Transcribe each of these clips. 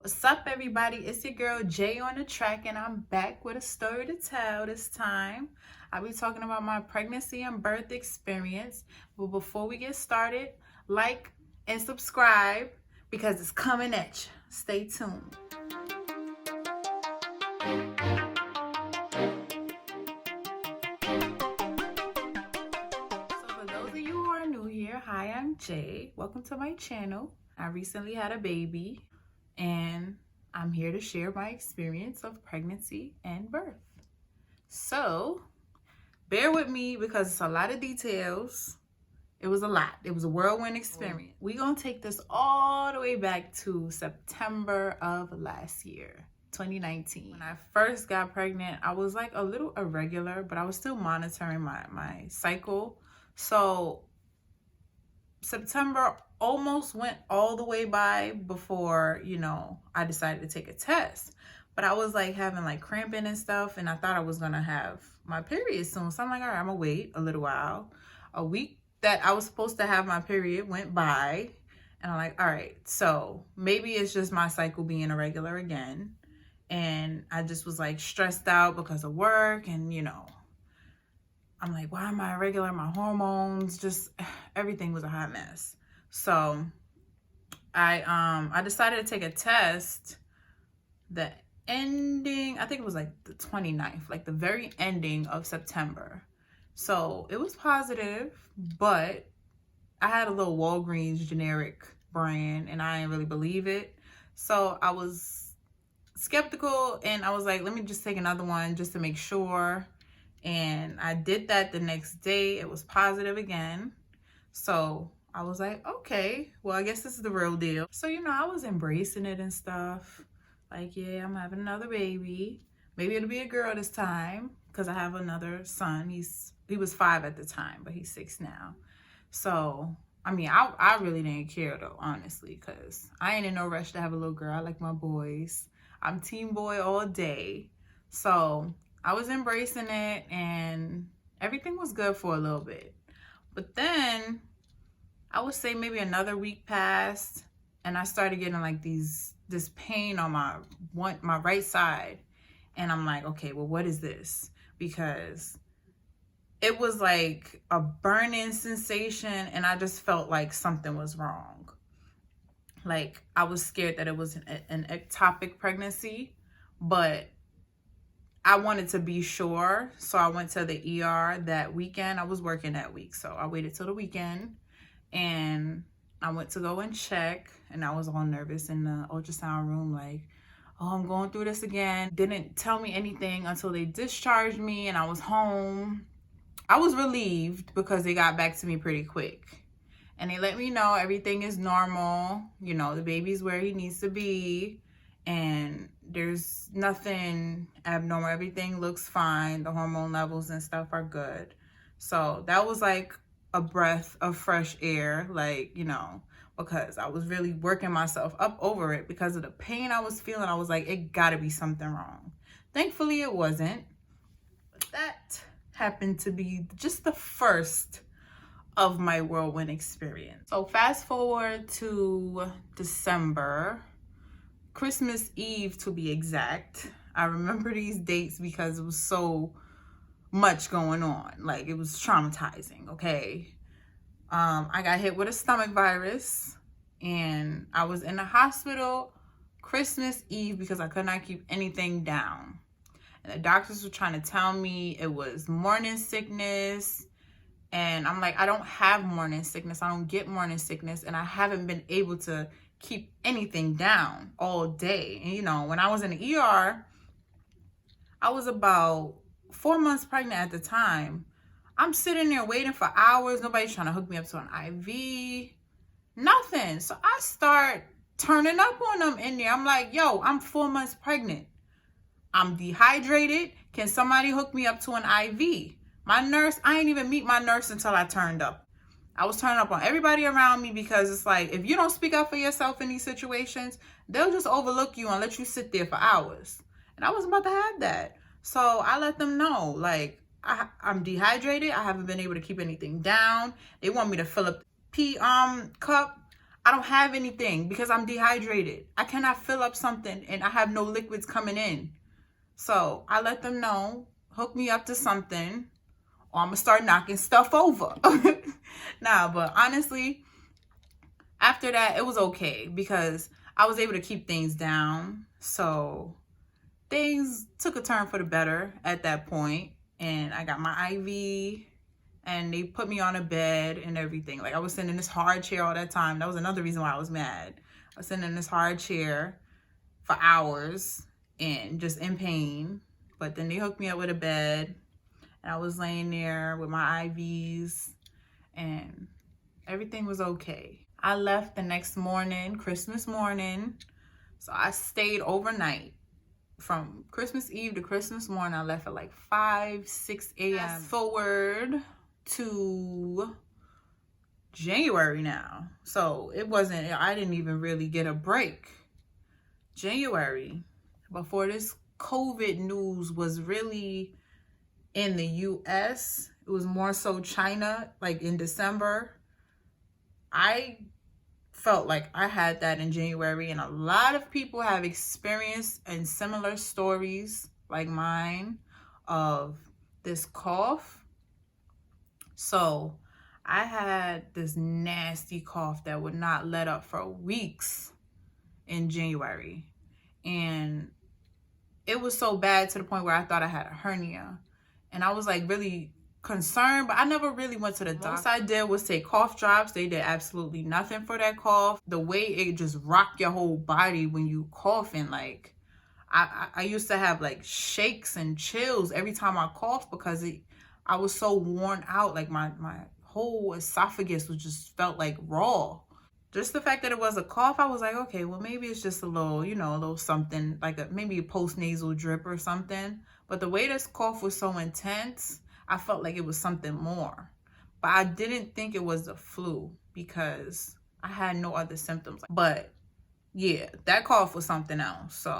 What's up, everybody? It's your girl Jay on the track, and I'm back with a story to tell this time. I'll be talking about my pregnancy and birth experience. But before we get started, like and subscribe because it's coming at you. Stay tuned. So for those of you who are new here, hi, I'm Jay. Welcome to my channel. I recently had a baby, and I'm here to share my experience of pregnancy and birth. So bear with me because it's a lot of details. It was a lot. It was a whirlwind experience. We're going to take this all the way back to September of last year, 2019. When I first got pregnant, I was like a little irregular, but I was still monitoring my cycle. So September almost went all the way by before, I decided to take a test. But I was like having like cramping and stuff, and I thought I was gonna have my period soon. So I'm like, all right, I'm gonna wait a little while. A week that I was supposed to have my period went by, and I'm like, all right, so maybe it's just my cycle being irregular again. And I just was like stressed out because of work, and I'm like, why am I irregular? My hormones, just everything was a hot mess. So I decided to take a test. The ending, I think it was like the 29th, like the very ending of September. So it was positive, but I had a little Walgreens generic brand and I didn't really believe it. So I was skeptical and I was like, let me just take another one just to make sure. And I did that the next day. It was positive again. So I was like, okay, well, I guess this is the real deal. So, I was embracing it and stuff. Like, yeah, I'm having another baby. Maybe it'll be a girl this time because I have another son. He was 5 at the time, but he's 6 now. So, I really didn't care though, honestly, because I ain't in no rush to have a little girl. I like my boys. I'm team boy all day. So I was embracing it and everything was good for a little bit. But then I would say maybe another week passed and I started getting like this pain on my right side. And I'm like, okay, well, what is this? Because it was like a burning sensation and I just felt like something was wrong. Like I was scared that it was an ectopic pregnancy, but I wanted to be sure. So I went to the ER that weekend. I was working that week. So I waited till the weekend and I went to go and check, and I was all nervous in the ultrasound room, like, oh, I'm going through this again. Didn't tell me anything until they discharged me and I was home. I was relieved because they got back to me pretty quick. And they let me know everything is normal. The baby's where he needs to be. And there's nothing abnormal. Everything looks fine. The hormone levels and stuff are good. So that was like a breath of fresh air, like, because I was really working myself up over it because of the pain I was feeling. I was like, it gotta be something wrong. Thankfully, it wasn't. But that happened to be just the first of my whirlwind experience. So fast forward to December, Christmas Eve to be exact. I remember these dates because it was so much going on. Like, it was traumatizing, okay? I got hit with a stomach virus and I was in the hospital Christmas Eve because I could not keep anything down. And the doctors were trying to tell me it was morning sickness. And I'm like, I don't have morning sickness. I don't get morning sickness. And I haven't been able to keep anything down all day. And when I was in the ER, I was about 4 months pregnant at the time. I'm sitting there waiting for hours. Nobody's trying to hook me up to an IV. Nothing. So I start turning up on them in there. I'm like, yo, I'm 4 months pregnant. I'm dehydrated. Can somebody hook me up to an IV? My nurse, I ain't even meet my nurse until I turned up. I was turning up on everybody around me because it's like, if you don't speak up for yourself in these situations, they'll just overlook you and let you sit there for hours. And I wasn't about to have that. So I let them know, like, I'm dehydrated. I haven't been able to keep anything down. They want me to fill up the pee cup. I don't have anything because I'm dehydrated. I cannot fill up something and I have no liquids coming in. So I let them know, hook me up to something, or I'm gonna start knocking stuff over. Nah, but honestly, after that, it was okay because I was able to keep things down. So things took a turn for the better at that point. And I got my IV and they put me on a bed and everything. Like, I was sitting in this hard chair all that time. That was another reason why I was mad. I was sitting in this hard chair for hours and just in pain. But then they hooked me up with a bed and I was laying there with my IVs and everything was okay. I left the next morning, Christmas morning. So I stayed overnight. From Christmas Eve to Christmas morning, I left at like 5, 6 a.m. Fast forward to January now. So it wasn't, I didn't even really get a break. January, before this COVID news was really in the US, it was more so China, like in December. I felt like I had that in January, and a lot of people have experienced and similar stories like mine of this cough. So I had this nasty cough that would not let up for weeks in January, and it was so bad to the point where I thought I had a hernia, and I was like really concerned, but I never really went to the doctor. Most I did was take cough drops. They did absolutely nothing for that cough. The way it just rocked your whole body when you coughing, like I used to have like shakes and chills every time I coughed because I was so worn out. Like my whole esophagus was just felt like raw. Just the fact that it was a cough, I was like, okay, well, maybe it's just a little, you know, a little something, like maybe a post-nasal drip or something. But the way this cough was so intense, I felt like it was something more. But I didn't think it was the flu because I had no other symptoms. But yeah, that cough was something else. So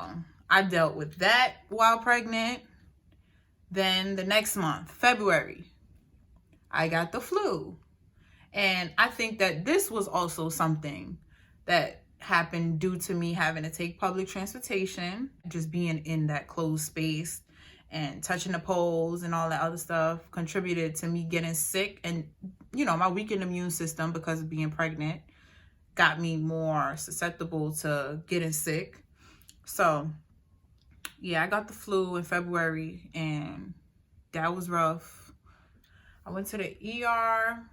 I dealt with that while pregnant. Then the next month, February, I got the flu. And I think that this was also something that happened due to me having to take public transportation, just being in that closed space and touching the poles and all that other stuff contributed to me getting sick. And, you know, my weakened immune system because of being pregnant got me more susceptible to getting sick. So, yeah, I got the flu in February and that was rough. I went to the ER.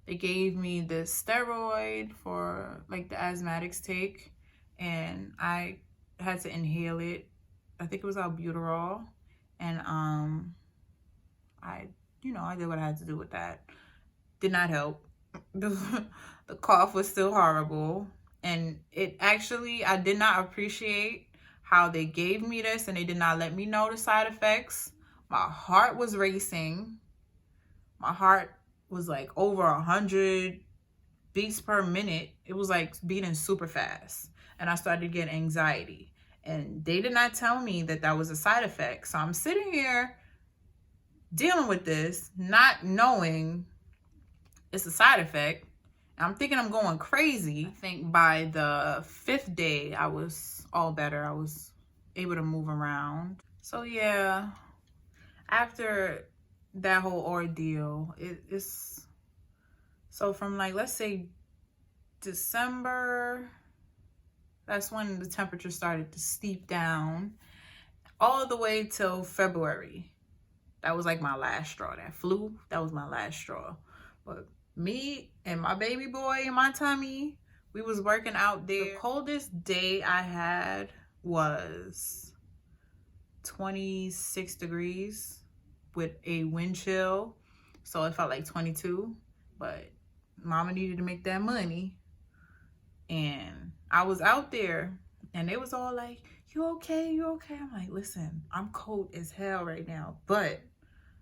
They gave me this steroid for like the asthmatics take, and I had to inhale it. I think it was albuterol, and I did what I had to do with that. Did not help. The cough was still horrible, and it actually, I did not appreciate how they gave me this, and they did not let me know the side effects. My heart was racing. My heart was like over 100 beats per minute. It was like beating super fast. And I started to get anxiety. And they did not tell me that that was a side effect. So I'm sitting here dealing with this, not knowing it's a side effect. And I'm thinking I'm going crazy. I think by the 5th day, I was all better. I was able to move around. So yeah, after that whole ordeal, it's so from like, let's say December, that's when the temperature started to steep down, all the way till February. That was like my last straw. That flu, that was my last straw. But me and my baby boy in my tummy, we was working out there. The coldest day I had was 26 degrees with a wind chill. So it felt like 22, but mama needed to make that money. And I was out there and they was all like, you okay? You okay? I'm like, listen, I'm cold as hell right now, but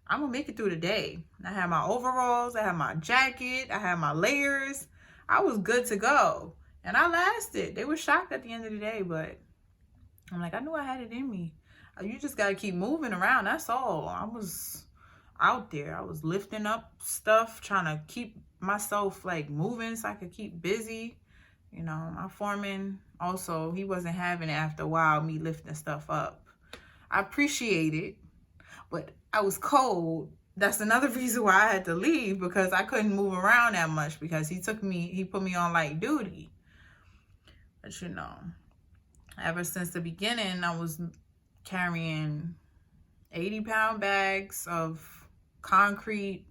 I'm gonna make it through the day. I had my overalls, I had my jacket, I had my layers. I was good to go. And I lasted. They were shocked at the end of the day, but I'm like, I knew I had it in me. You just gotta keep moving around, that's all. I was out there. I was lifting up stuff, trying to keep myself like moving so I could keep busy. You know, my foreman also, he wasn't having it after a while, me lifting stuff up. I appreciate it, but I was cold. That's another reason why I had to leave, because I couldn't move around that much because he put me on light duty. But you know, ever since the beginning, I was carrying 80-pound bags of concrete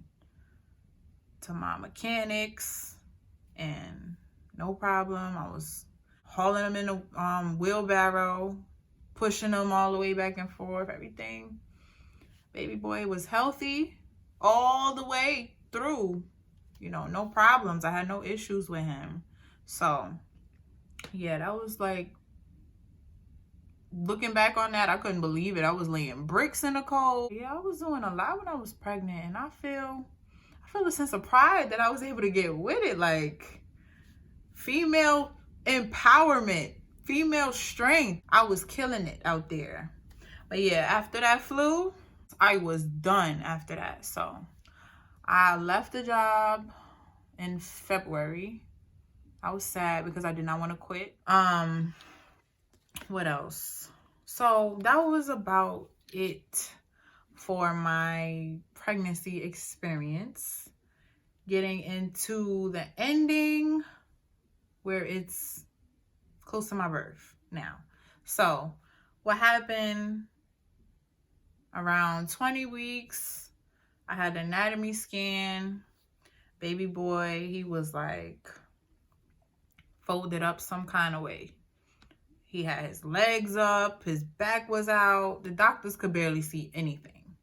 to my mechanics, and no problem. I was hauling them in a wheelbarrow, pushing them all the way back and forth, everything. Baby boy was healthy all the way through, you know, no problems. I had no issues with him. So yeah, that was like, looking back on that, I couldn't believe it. I was laying bricks in the cold. Yeah, I was doing a lot when I was pregnant, and I feel a sense of pride that I was able to get with it. Like, female empowerment, female strength. I was killing it out there. But yeah, after that flu, I was done after that. So I left the job in February. I was sad because I did not want to quit. What else? So that was about it for my pregnancy experience. Getting into the ending where it's close to my birth now. So what happened around 20 weeks, I had an anatomy scan. Baby boy, he was like folded up some kind of way. He had his legs up, his back was out. The doctors could barely see anything.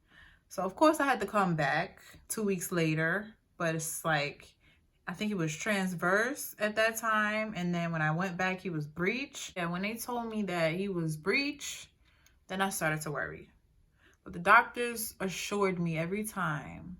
So of course I had to come back 2 weeks later, but it's like, I think he was transverse at that time. And then when I went back, he was breech. And when they told me that he was breech, then I started to worry. But the doctors assured me every time,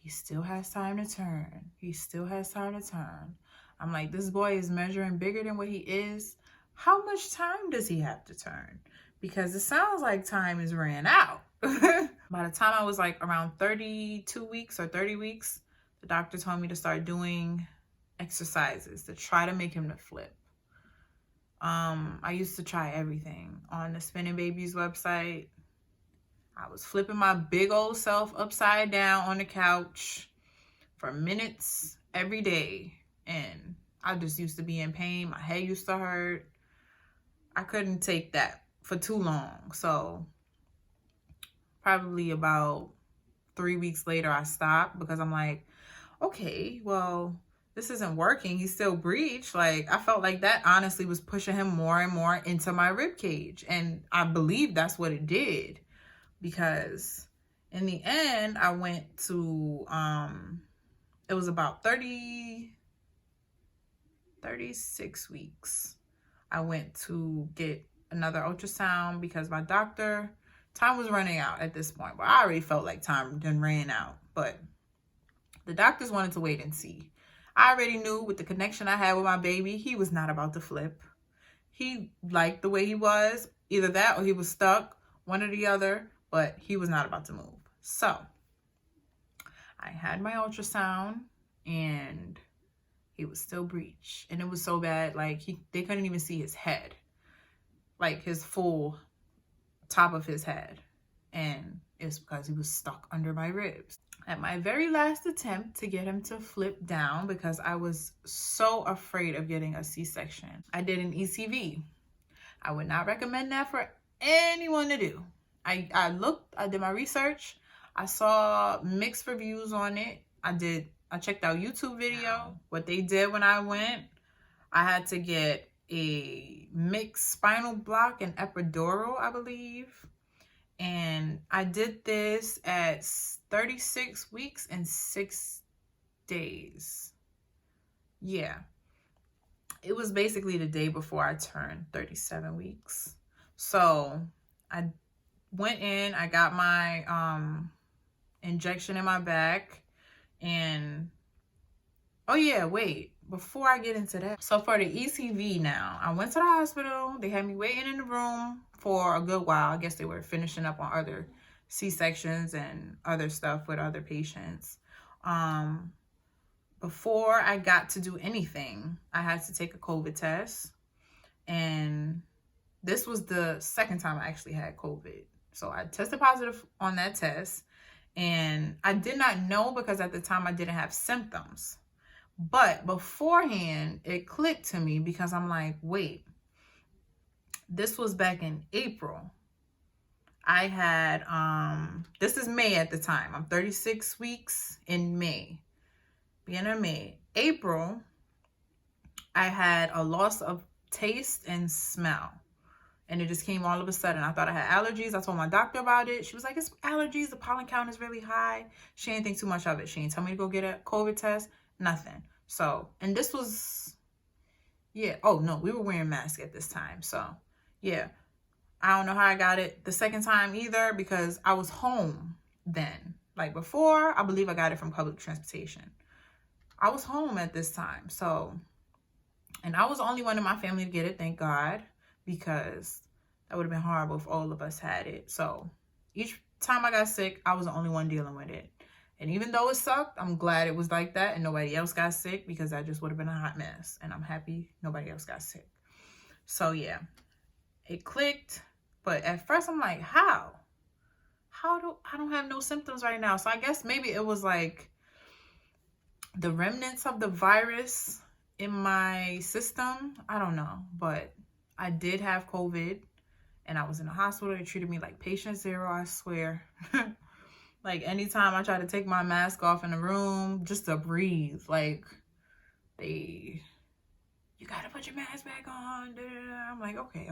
he still has time to turn. He still has time to turn. I'm like, this boy is measuring bigger than what he is. How much time does he have to turn? Because it sounds like time is ran out. By the time I was like around 32 weeks or 30 weeks, the doctor told me to start doing exercises to try to make him to flip. I used to try everything on the Spinning Babies website. I was flipping my big old self upside down on the couch for minutes every day. And I just used to be in pain. My head used to hurt. I couldn't take that for too long. So probably about 3 weeks later, I stopped because I'm like, okay, well, this isn't working. He's still breech. Like, I felt like that honestly was pushing him more and more into my rib cage. And I believe that's what it did, because in the end, I went to, it was about 36 weeks. I went to get another ultrasound because my doctor, time was running out at this point. But I already felt like time done ran out. But the doctors wanted to wait and see. I already knew with the connection I had with my baby, he was not about to flip. He liked the way he was. Either that or he was stuck, one or the other, but he was not about to move. So I had my ultrasound and he was still breech. And it was so bad, like they couldn't even see his head, like his full top of his head. And it's because he was stuck under my ribs. At my very last attempt to get him to flip down, because I was so afraid of getting a C-section, I did an ECV. I would not recommend that for anyone to do. I did my research. I saw mixed reviews on it. I checked out YouTube video. What they did when I went, I had to get a mixed spinal block and epidural, I believe. And I did this at 36 weeks and 6 days. Yeah. It was basically the day before I turned 37 weeks. So I went in, I got my injection in my back. And, oh yeah, wait, before I get into that. So for the ECV now, I went to the hospital. They had me waiting in the room for a good while. I guess they were finishing up on other C-sections and other stuff with other patients. But before I got to do anything, I had to take a COVID test. And this was the second time I actually had COVID. So I tested positive on that test. And I did not know because at the time I didn't have symptoms. But beforehand, it clicked to me because I'm like, wait, this was back in April. I had, this is May at the time. I'm 36 weeks in May. Beginning of May. April, I had a loss of taste and smell. And it just came all of a sudden. I thought I had allergies. I told my doctor about it. She was like, it's allergies. The pollen count is really high. She didn't think too much of it. She didn't tell me to go get a COVID test. Nothing. So, and this was, yeah. Oh, no. We were wearing masks at this time. So, yeah. I don't know how I got it the second time either because I was home then. Like before, I believe I got it from public transportation. I was home at this time. So, and I was the only one in my family to get it, thank God, because that would have been horrible if all of us had it. So each time I got sick, I was the only one dealing with it. And even though it sucked, I'm glad it was like that and nobody else got sick because that just would have been a hot mess. And I'm happy nobody else got sick. So yeah, it clicked. But at first I'm like, how do I don't have no symptoms right now? So I guess maybe it was like the remnants of the virus in my system. I don't know, but I did have COVID and I was in the hospital. They treated me like patient zero, I swear. Like anytime I try to take my mask off in the room just to breathe, like you gotta put your mask back on. I'm like, okay.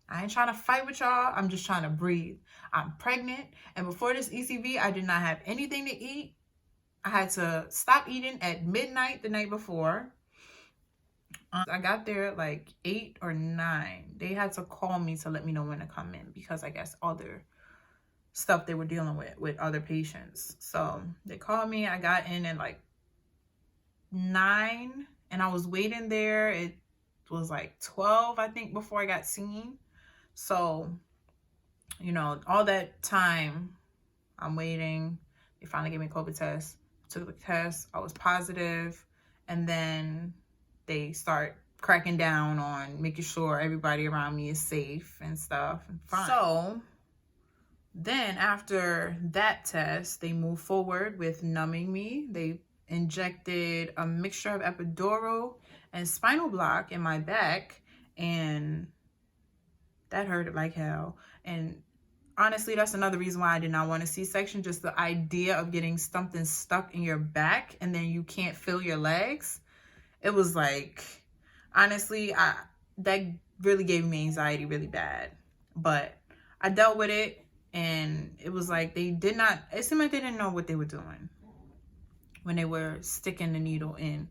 I ain't trying to fight with y'all. I'm just trying to breathe. I'm pregnant. And before this ECV, I did not have anything to eat. I had to stop eating at midnight the night before. I got there at like 8 or 9. They had to call me to let me know when to come in because I guess other stuff they were dealing with other patients. So they called me. I got in at like 9 and I was waiting there. It was like 12, I think, before I got seen. So, you know, all that time I'm waiting. They finally gave me a COVID test. Took the test. I was positive. And then they start cracking down on making sure everybody around me is safe and stuff and fine. So then after that test, they moved forward with numbing me. They injected a mixture of epidural and spinal block in my back, and that hurt like hell. And honestly, that's another reason why I did not want a C-section. Just the idea of getting something stuck in your back and then you can't feel your legs. It was like, honestly, that really gave me anxiety really bad. But I dealt with it, and it was like it seemed like they didn't know what they were doing when they were sticking the needle in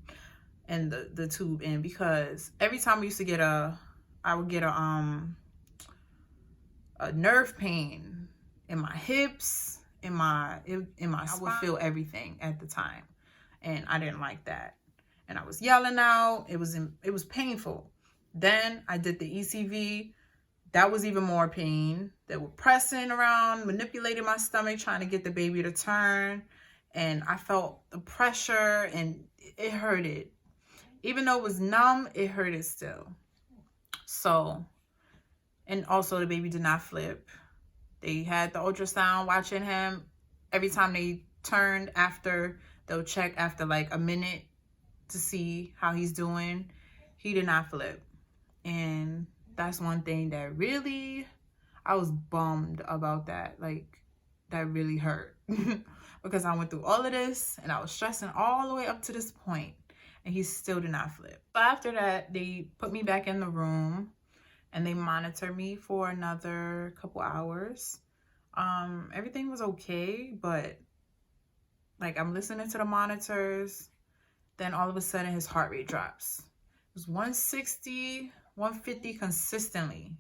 and the tube in, because every time I used to I would get a nerve pain in my hips, in my spine. I would feel everything at the time, and I didn't like that. And I was yelling out. It was painful. Then I did the ECV. That was even more pain. They were pressing around, manipulating my stomach, trying to get the baby to turn. And I felt the pressure, and it hurted. Even though it was numb, it hurted still. So, and also the baby did not flip. They had the ultrasound watching him. Every time they turned they'll check after like a minute to see how he's doing. He did not flip. And that's one thing that really, I was bummed about that. Like, that really hurt. Because I went through all of this and I was stressing all the way up to this point, and he still did not flip. So after that, they put me back in the room and they monitored me for another couple hours. Everything was okay, but like I'm listening to the monitors, then all of a sudden his heart rate drops. It was 160, 150 consistently.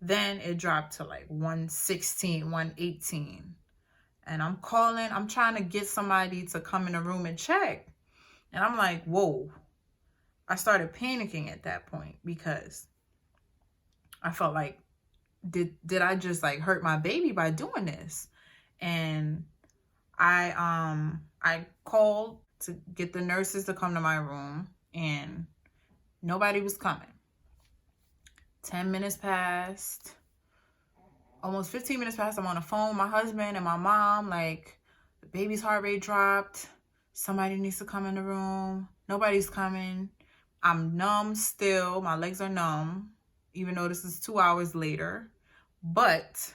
Then it dropped to like 116, 118. And I'm trying to get somebody to come in the room and check. And I'm like, whoa. I started panicking at that point because I felt like, did I just like hurt my baby by doing this? And I called to get the nurses to come to my room, and nobody was coming. 10 minutes passed, almost 15 minutes passed. I'm on the phone with my husband and my mom, like, the baby's heart rate dropped. Somebody needs to come in the room. Nobody's coming. I'm numb still. My legs are numb, even though this is 2 hours later. But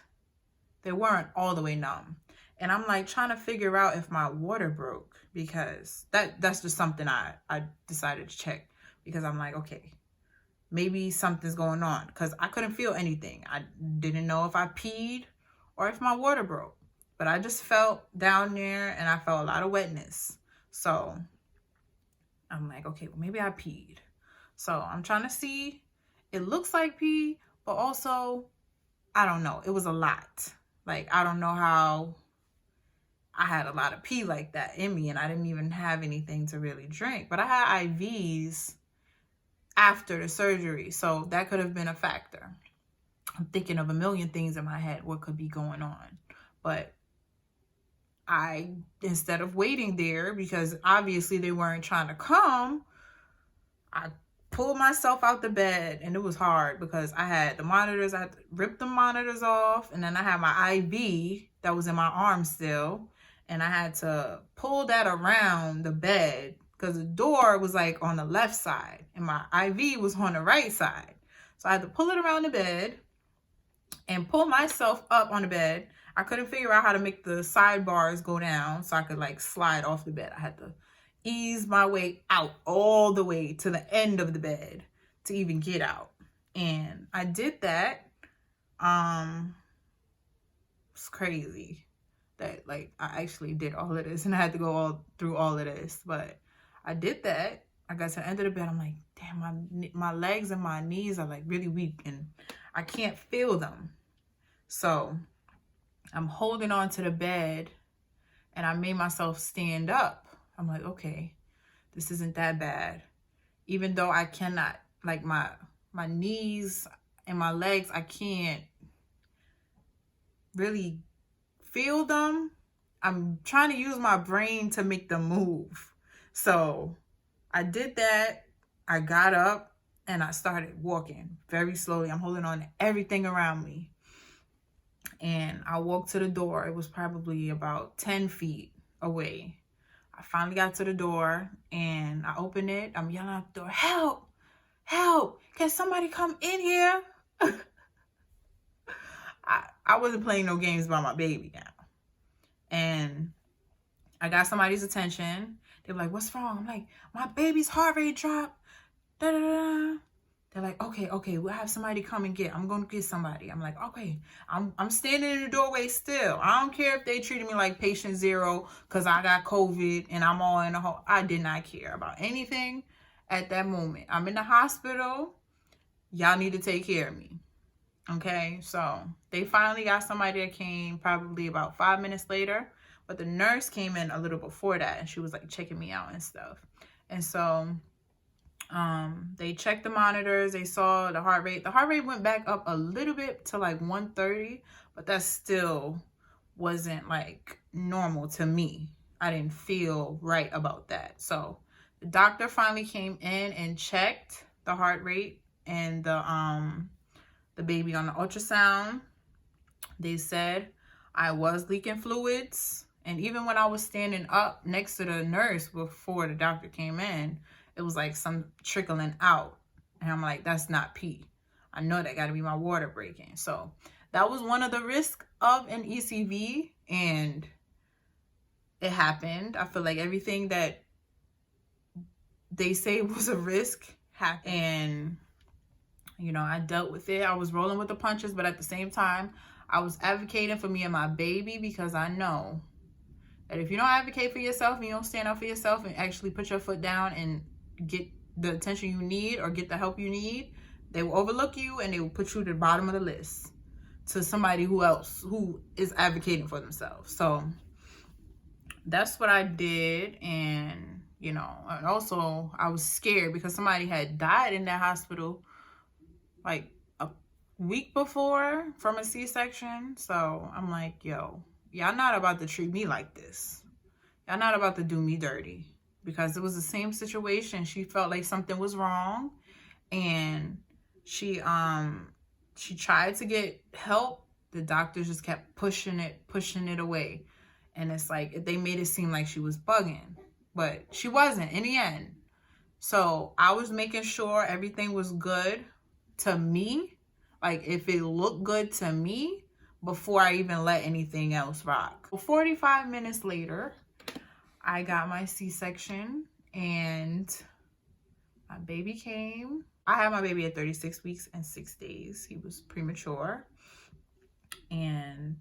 they weren't all the way numb. And I'm like trying to figure out if my water broke, because that's just something I decided to check, because I'm like, okay, maybe something's going on, because I couldn't feel anything. I didn't know if I peed or if my water broke, but I just felt down there and I felt a lot of wetness. So I'm like, okay, well, maybe I peed. So I'm trying to see. It looks like pee, but also, I don't know. It was a lot. Like, I don't know how I had a lot of pee like that in me, and I didn't even have anything to really drink. But I had IVs after the surgery, so that could have been a factor. I'm thinking of a million things in my head, what could be going on. But instead of waiting there, because obviously they weren't trying to come, I pulled myself out the bed, and it was hard because I had the monitors. I had to rip the monitors off, and then I had my IV that was in my arm still, and I had to pull that around the bed because the door was like on the left side and my IV was on the right side. So I had to pull it around the bed and pull myself up on the bed. I couldn't figure out how to make the sidebars go down so I could like slide off the bed. I had to ease my way out all the way to the end of the bed to even get out. And I did that. It's crazy that like I actually did all of this and I had to go through all of this, but I did that. I got to the end of the bed. I'm like, damn, my legs and my knees are like really weak and I can't feel them. So I'm holding on to the bed and I made myself stand up. I'm like, okay, this isn't that bad. Even though I cannot, like my knees and my legs, I can't really feel them. I'm trying to use my brain to make them move. So I did that. I got up and I started walking very slowly. I'm holding on to everything around me. And I walked to the door. It was probably about 10 feet away. I finally got to the door and I opened it. I'm yelling out the door, help, help, can somebody come in here? I wasn't playing no games about my baby now. And I got somebody's attention. They were like, what's wrong? I'm like, my baby's heart rate dropped. Da, da, da. They're like, okay, we'll have somebody come and I'm going to get somebody. I'm like, okay, I'm standing in the doorway still. I don't care if they treated me like patient zero because I got COVID and I'm all in a hole. I did not care about anything at that moment. I'm in the hospital. Y'all need to take care of me. Okay, so they finally got somebody that came probably about 5 minutes later. But the nurse came in a little before that and she was like checking me out and stuff. And so they checked the monitors. They saw the heart rate. The heart rate went back up a little bit to like 130, but that still wasn't like normal to me. I didn't feel right about that. So the doctor finally came in and checked the heart rate and the baby on the ultrasound. They said I was leaking fluids. And even when I was standing up next to the nurse before the doctor came in, it was like some trickling out. And I'm like, that's not pee. I know that got to be my water breaking. So that was one of the risks of an ECV. And it happened. I feel like everything that they say was a risk happened. And, you know, I dealt with it. I was rolling with the punches. But at the same time, I was advocating for me and my baby, because I know that if you don't advocate for yourself and you don't stand up for yourself and actually put your foot down and get the attention you need or get the help you need, they will overlook you and they will put you to the bottom of the list to somebody who is advocating for themselves. So that's what I did. And, you know, and also I was scared because somebody had died in that hospital like a week before from a C-section. So I'm like, yo, y'all not about to treat me like this. Y'all not about to do me dirty. because it was the same situation. She felt like something was wrong, and she tried to get help. The doctors just kept pushing it away. And it's like, they made it seem like she was bugging, but she wasn't in the end. So I was making sure everything was good to me. Like, if it looked good to me, before I even let anything else rock. 45 minutes later, I got my C-section, and my baby came. I had my baby at 36 weeks and 6 days. He was premature, and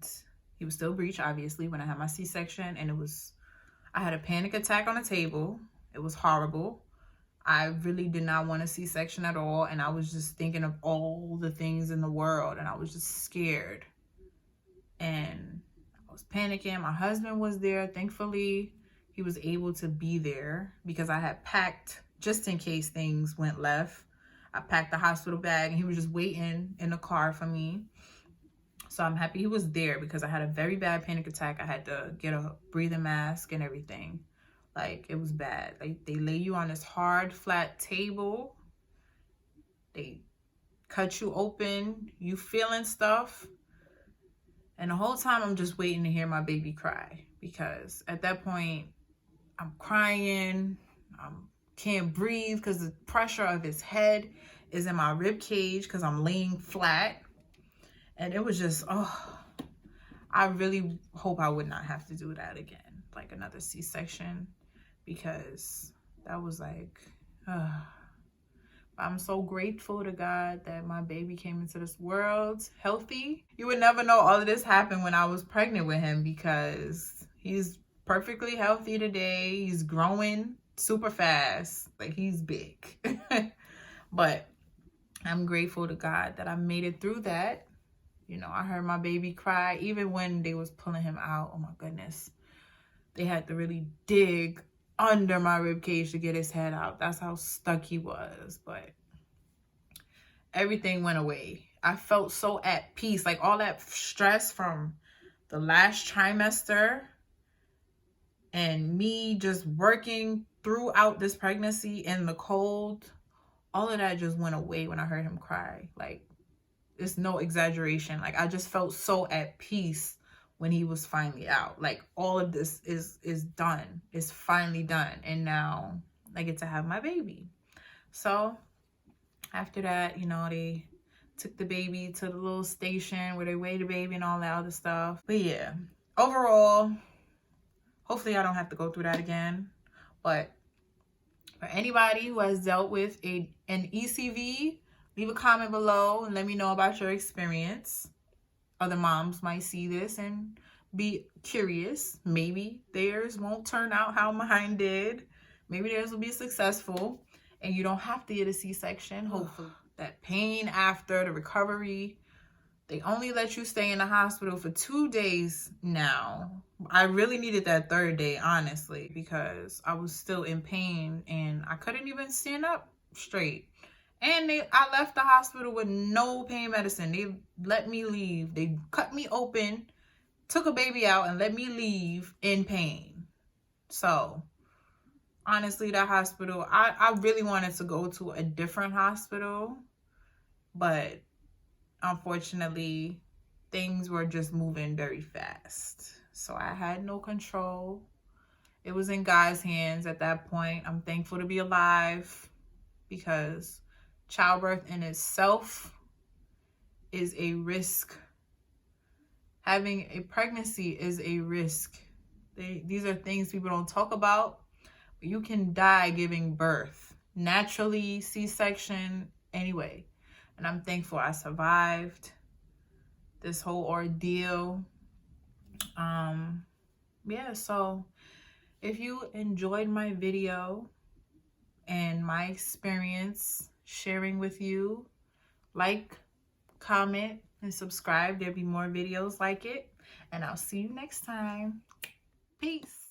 he was still breech, obviously, when I had my C-section. And I had a panic attack on the table. It was horrible. I really did not want a C-section at all. And I was just thinking of all the things in the world, and I was just scared. And I was panicking. My husband was there. Thankfully, he was able to be there because I had packed just in case things went left. I packed the hospital bag, and he was just waiting in the car for me. So I'm happy he was there, because I had a very bad panic attack. I had to get a breathing mask and everything. Like, it was bad. Like, they lay you on this hard, flat table. They cut you open. You feeling stuff. And the whole time I'm just waiting to hear my baby cry, because at that point I'm crying. I can't breathe because the pressure of his head is in my rib cage because I'm laying flat. And it was just, oh, I really hope I would not have to do that again, like another C-section, because that was like, I'm so grateful to God that my baby came into this world healthy. You would never know all of this happened when I was pregnant with him, because he's perfectly healthy today. He's growing super fast. Like, he's big. But I'm grateful to God that I made it through that. You know, I heard my baby cry even when they was pulling him out. Oh my goodness. They had to really dig under my rib cage to get his head out. That's how stuck he was. But everything went away. I felt so at peace. Like, all that stress from the last trimester and me just working throughout this pregnancy in the cold, all of that just went away when I heard him cry. Like, it's no exaggeration. Like, I just felt so at peace when he was finally out. Like, all of this is done. It's finally done. And now I get to have my baby. So after that, you know, they took the baby to the little station where they weigh the baby and all that other stuff. But yeah, overall, hopefully I don't have to go through that again. But for anybody who has dealt with an ECV, leave a comment below and let me know about your experience. Other moms might see this and be curious. Maybe theirs won't turn out how mine did. Maybe theirs will be successful and you don't have to get a C-section. Hopefully that pain after the recovery, they only let you stay in the hospital for 2 days now. I really needed that 3rd day, honestly, because I was still in pain and I couldn't even stand up straight. And I left the hospital with no pain medicine. They let me leave. They cut me open, took a baby out, and let me leave in pain. So, honestly, that hospital, I really wanted to go to a different hospital. But, unfortunately, things were just moving very fast. So, I had no control. It was in God's hands at that point. I'm thankful to be alive, because childbirth in itself is a risk. Having a pregnancy is a risk. These are things people don't talk about. But you can die giving birth. Naturally, C-section, anyway. And I'm thankful I survived this whole ordeal. Yeah, so if you enjoyed my video and my experience sharing with you, like, comment, and subscribe. There'll be more videos like it. And I'll see you next time. Peace.